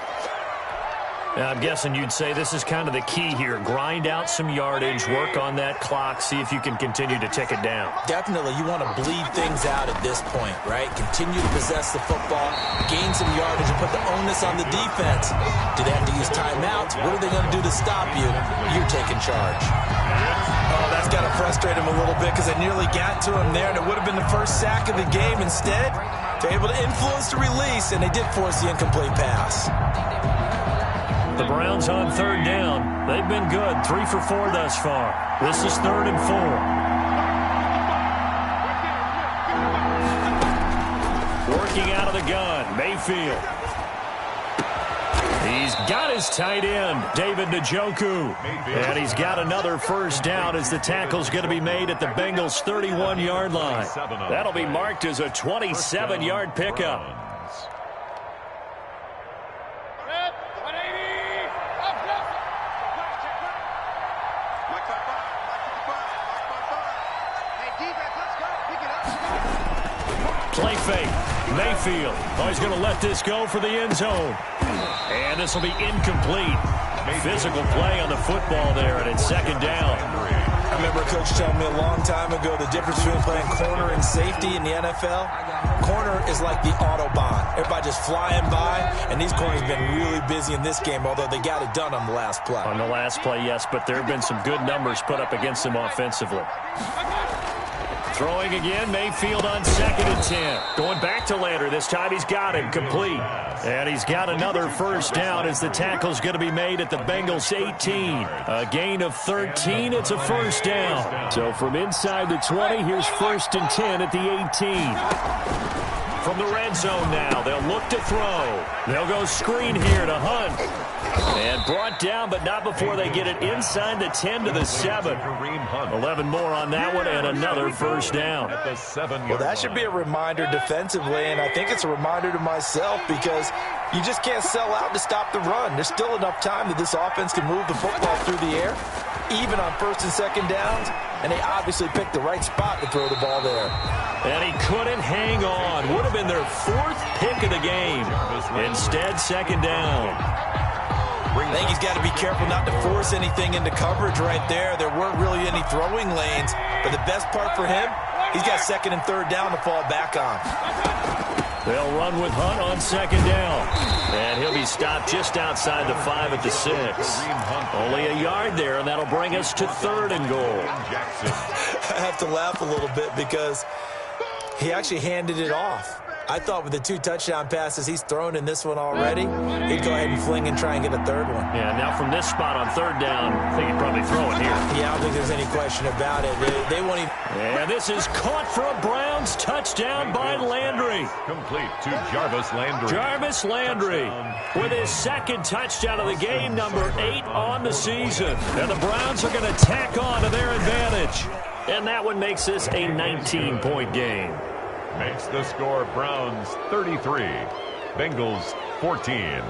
Now, I'm guessing you'd say this is kind of the key here. Grind out some yardage, work on that clock, see if you can continue to tick it down. Definitely, you want to bleed things out at this point, right? Continue to possess the football, gain some yardage, and put the onus on the defense. Do they have to use timeouts? What are they going to do to stop you? You're taking charge. Oh, that's got to frustrate him a little bit because they nearly got to him there, and it would have been the first sack of the game. Instead, they're able to influence the release, and they did force the incomplete pass. The Browns on third down. They've been good. 3 for 4 thus far. This is 3rd and 4. Working out of the gun, Mayfield. He's got his tight end, David Njoku. And he's got another first down as the tackle's going to be made at the Bengals' 31-yard line. That'll be marked as a 27-yard pickup. Play fake. Mayfield. Oh, he's going to let this go for the end zone. And this will be incomplete. Physical play on the football there, and it's 2nd down. I remember a coach telling me a long time ago the difference between playing corner and safety in the NFL. Corner is like the Autobahn. Everybody just flying by, and these corners have been really busy in this game, although they got it done on the last play. On the last play, yes, but there have been some good numbers put up against them offensively. Throwing again, Mayfield on 2nd and 10. Going back to Landry. This time he's got him complete. And he's got another first down as the tackle's going to be made at the Bengals 18. A gain of 13. It's a first down. So from inside the 20, here's 1st and 10 at the 18. From the red zone now, they'll look to throw. They'll go screen here to Hunt. And brought down, but not before they get it inside the 10 to the 7. 11 more on that one, and another first down. Well, that should be a reminder defensively, and I think it's a reminder to myself because you just can't sell out to stop the run. There's still enough time that this offense can move the football through the air, even on 1st and 2nd downs, and they obviously picked the right spot to throw the ball there. And he couldn't hang on. Would have been their 4th pick of the game. Instead, 2nd down. I think he's got to be careful not to force anything into coverage right there. There weren't really any throwing lanes, but the best part for him, he's got 2nd and 3rd down to fall back on. They'll run with Hunt on 2nd down. And he'll be stopped just outside the 5 at the 6. Only a yard there, and that'll bring us to 3rd and goal. I have to laugh a little bit because he actually handed it off. I thought with the 2 touchdown passes he's thrown in this one already, he'd go ahead and fling and try and get a 3rd one. Yeah, now from this spot on 3rd down, I think he'd probably throw it here. Yeah, I don't think there's any question about it. They won't even... And this is caught for a Browns touchdown by Landry. Complete to Jarvis Landry. Jarvis Landry with his 2nd touchdown of the game, number 8 on the season. And the Browns are going to tack on to their advantage. And that one makes this a 19-point game. Makes the score Browns 33, Bengals 14.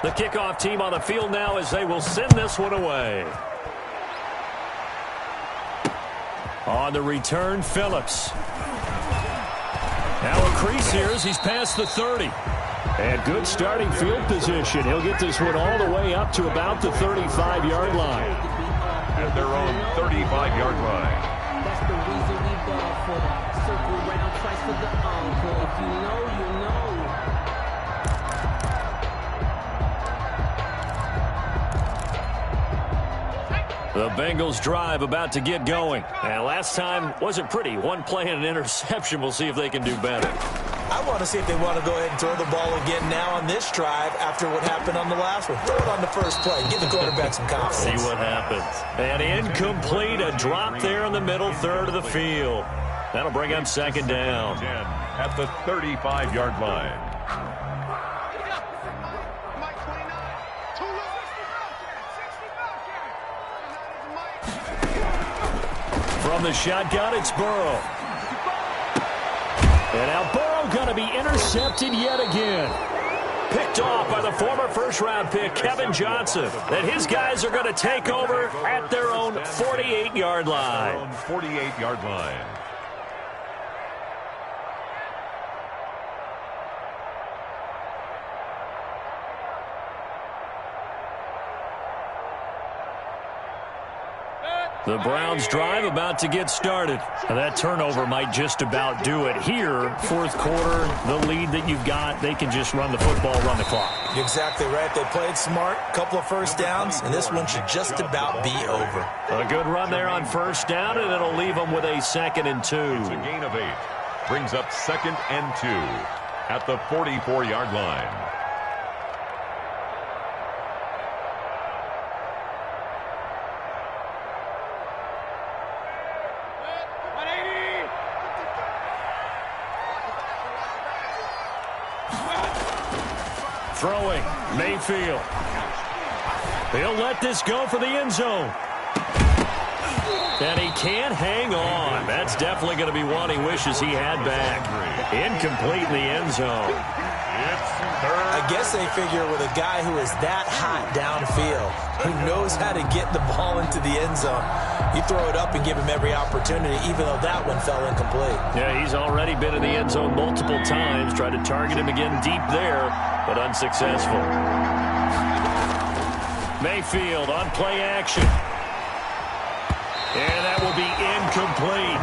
The kickoff team on the field now as they will send this one away. On the return, Phillips. Now a crease here as he's past the 30. And good starting field position. He'll get this one all the way up to about the 35-yard line. At their own 35-yard line. That's the reason we ball for that. Circle round twice for the encore. If you know, you know. The Bengals drive about to get going. And last time wasn't pretty. One play and an interception. We'll see if they can do better. I want to see if they want to go ahead and throw the ball again now on this drive after what happened on the last one. Throw it on the first play. Give the quarterback some confidence. See what happens. And incomplete. A drop there in the middle 3rd of the field. That'll bring up 2nd down. At the 35-yard line. From the shotgun, it's Burrow. And now Burrow going to be intercepted yet again. Picked off by the former first-round pick, Kevin Johnson. And his guys are going to take over at their own 48-yard line. 48-yard line. The Browns drive about to get started. Now that turnover might just about do it here. 4th quarter, the lead that you've got, they can just run the football, run the clock. You're exactly right. They played smart, couple of first downs, and this one should just about be over. A good run there on 1st down, and it'll leave them with a 2nd and 2. It's a gain of 8. Brings up 2nd and 2 at the 44-yard line. Throwing, Mayfield. He'll let this go for the end zone. And he can't hang on. That's definitely going to be one he wishes he had back. Incomplete in the end zone. I guess they figure with a guy who is that hot downfield, who knows how to get the ball into the end zone, You throw it up and give him every opportunity, even though that one fell incomplete. Yeah, he's already been in the end zone multiple times. Tried to target him again deep there, but unsuccessful. Mayfield on play action. And that will be incomplete.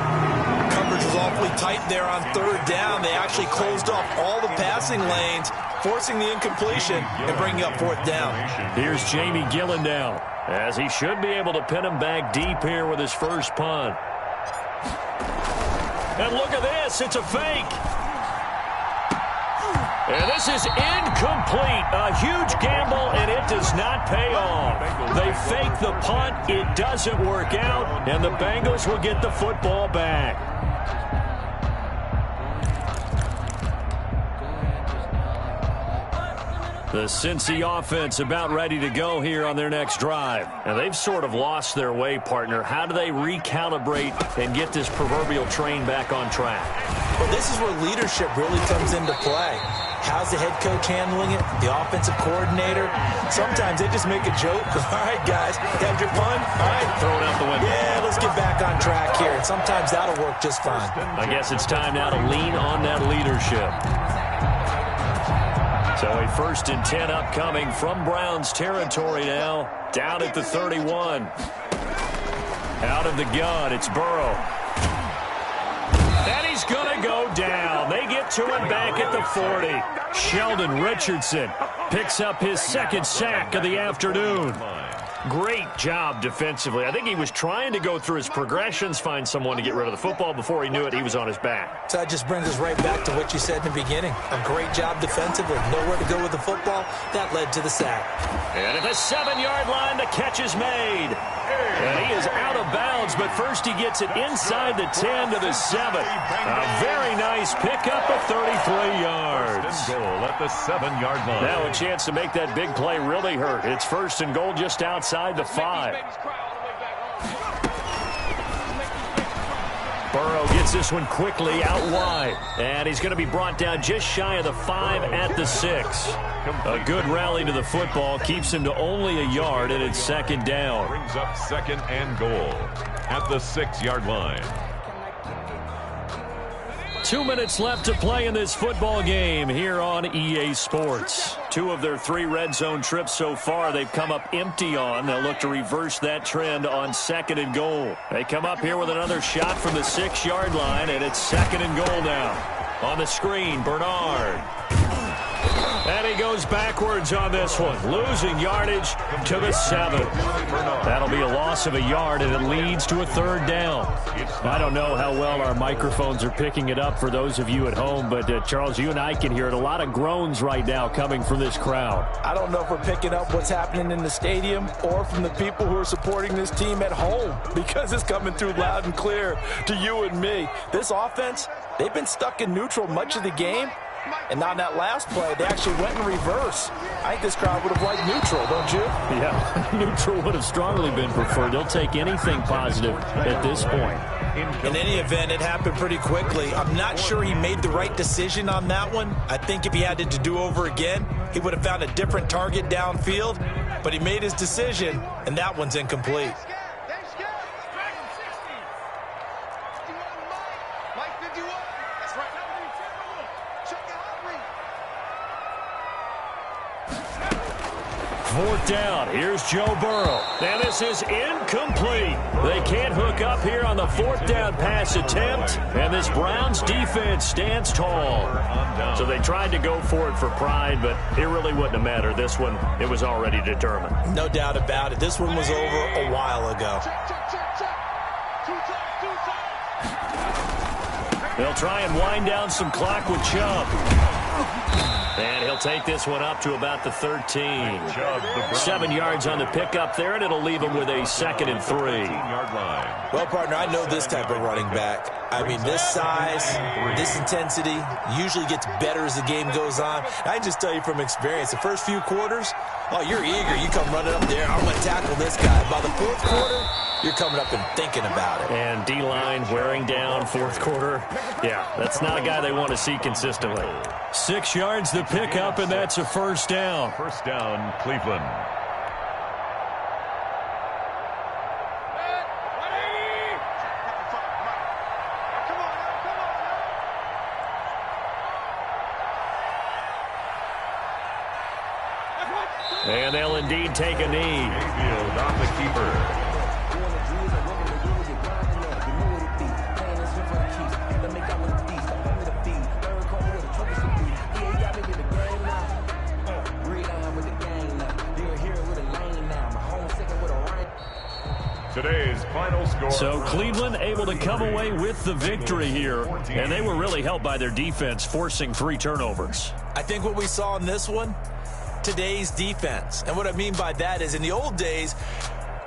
Coverage was awfully tight there on third down. They actually closed off all the passing lanes, forcing the incompletion and bringing up fourth down. Here's Jamie Gillen now, as he should be able to pin him back deep here with his first punt. And look at this. It's a fake. And this is incomplete. A huge gamble, and it does not pay off. They fake the punt. It doesn't work out, and the Bengals will get the football back. The Cincy offense about ready to go here on their next drive. And they've sort of lost their way, partner. How do they recalibrate and get this proverbial train back on track? Well, this is where leadership really comes into play. How's the head coach handling it? The offensive coordinator? Sometimes they just make a joke. All right, guys, got your punt? All right. Throw it out the window. Yeah, let's get back on track here. And sometimes that'll work just fine. I guess it's time now to lean on that leadership. So a 1st and 10 upcoming from Browns territory now. Down at the 31. Out of the gun, it's Burrow. And he's going to go down. They get to him back at the 40. Sheldon Richardson picks up his second sack of the afternoon. Great job defensively. I think he was trying to go through his progressions, find someone to get rid of the football. Before he knew it, he was on his back. So that just brings us right back to what you said in the beginning. A great job defensively. Nowhere to go with the football. That led to the sack. And at the 7-yard line, the catch is made. And he is out of bounds, but first he gets it inside the 10 to the 7. A very nice pickup of 33 yards. Goal at the 7-yard line. Now a chance to make that big play really hurt. It's 1st and goal just outside the 5. Burrow gets this one quickly out wide. And he's going to be brought down just shy of the 5 at the 6. A good rally to the football keeps him to only a yard, and it's 2nd down. Brings up 2nd and goal at the 6-yard line. 2 minutes left to play in this football game here on EA Sports. 2 of their 3 red zone trips so far they've come up empty on. They'll look to reverse that trend on 2nd and goal. They come up here with another shot from the 6-yard line, and it's 2nd and goal now. On the screen, Bernard. And he goes backwards on this one, losing yardage to the 7. That'll be a loss of a yard, and it leads to a 3rd down. I don't know how well our microphones are picking it up for those of you at home, but Charles, you and I can hear it. A lot of groans right now coming from this crowd. I don't know if we're picking up what's happening in the stadium or from the people who are supporting this team at home, because it's coming through loud and clear to you and me. This offense, they've been stuck in neutral much of the game. And on that last play, they actually went in reverse. I think this crowd would have liked neutral, don't you? Yeah, neutral would have strongly been preferred. They'll take anything positive at this point. In any event, it happened pretty quickly. I'm not sure he made the right decision on that one. I think if he had it to do over again, he would have found a different target downfield. But he made his decision, and that one's incomplete. Fourth down. Here's Joe Burrow. And this is incomplete. They can't hook up here on the 4th down pass attempt. And this Browns defense stands tall. So they tried to go for it for pride, but it really wouldn't have mattered. This one, it was already determined. No doubt about it. This one was over a while ago. They'll try and wind down some clock with Chubb. And he'll take this one up to about the 13. 7 yards on the pickup there, and it'll leave him with a 2nd and 3. Well, partner, I know this type of running back. I mean, this size, this intensity usually gets better as the game goes on. I just tell you from experience, the first few quarters, oh, you're eager. You come running up there, I'm going to tackle this guy. By the 4th quarter, you're coming up and thinking about it. And D-line wearing down 4th quarter. Yeah, that's not a guy they want to see consistently. 6 yards the pickup, and that's a 1st down. 1st down, Cleveland. And they'll indeed take a knee. Mayfield on the keeper. Today's final score. So Cleveland able to come away with the victory here, and they were really helped by their defense, forcing 3 turnovers. I think what we saw in this one, today's defense. And what I mean by that is in the old days,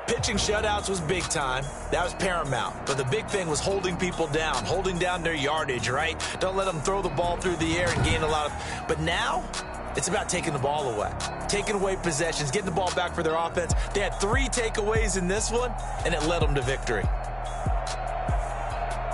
pitching shutouts was big time. That was paramount. But the big thing was holding people down, holding down their yardage, right? Don't let them throw the ball through the air and gain a lot of... But now, it's about taking the ball away, taking away possessions, getting the ball back for their offense. They had 3 takeaways in this one, and it led them to victory.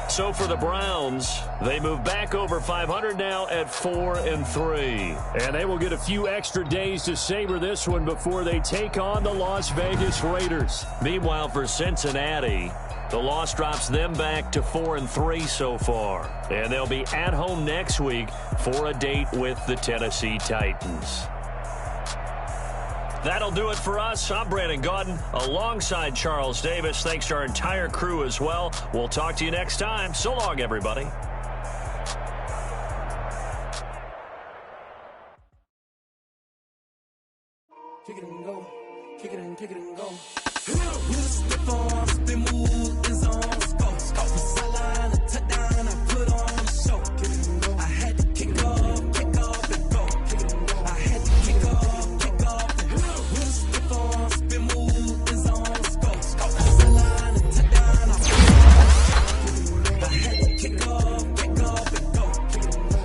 So for the Browns, they move back over 500 now at 4-3. And they will get a few extra days to savor this one before they take on the Las Vegas Raiders. Meanwhile, for Cincinnati, the loss drops them back to 4-3 so far. And they'll be at home next week for a date with the Tennessee Titans. That'll do it for us. I'm Brandon Gaudin alongside Charles Davis. Thanks to our entire crew as well. We'll talk to you next time. So long, everybody. Kick it and go. Kick it and kick it and go. With a stiff on, spin move, is on, scope. Scope the sideline, a touchdown, I put on the show. Kick it and go. I had to kick off and go. Kick it and go. I had to kick off and go. With a stiff on, spin move, is on, scope. Scope the sideline, a touchdown, I put on the show. I had to kick off and go.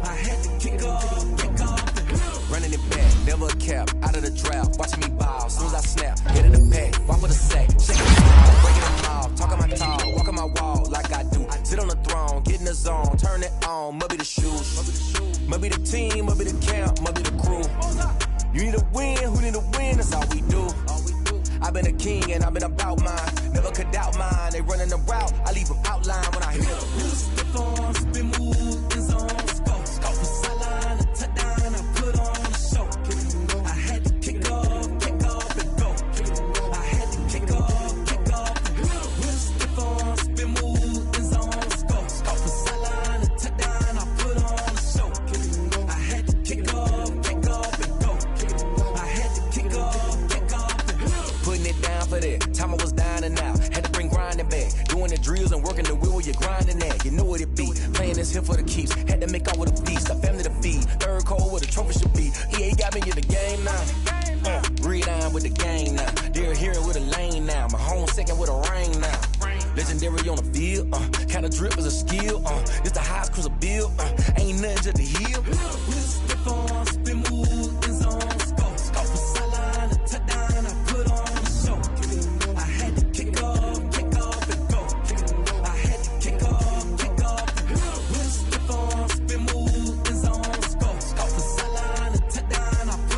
I had to kick off and go. Running it back, never a cap, out of the draft, watching me ball, soon as I snap, get in the pack, walk with a sack, shake it out, breaking them off, talking my talk, walking my wall like I do, sit on the throne, get in the zone, turn it on, must be the shoes, must be the team, must be the camp, must be the crew, you need a win, who need a win, that's all we do, I've been a king and I've been about mine, never could doubt mine, they running the route, I leave them outline when I hit them. Stiff on, spin move, is on, scope, scope the sideline, a touchdown, I put on the show. I had to kick off and go. I had to kick off and go. With a stiff on, spin move, is on, scope, scope the sideline, a touchdown, I put on the show. I had to kick off and go. I had to kick off and go. Putting it down for that, time I was down and out, had to bring grinding back, doing the drills and working the wheel where you're grinding at, you know what it be, playing this here for the keeps, had to make out with a feast, a family to feed, third cold where the trophy should be, EA got me in the game now, read on with the game now, they're here with a lane now, my home second with a ring now, legendary on the field, kind of drip is a skill, it's the highest cruiser bill, ain't nothing just to heal. With a stiff on, spin move,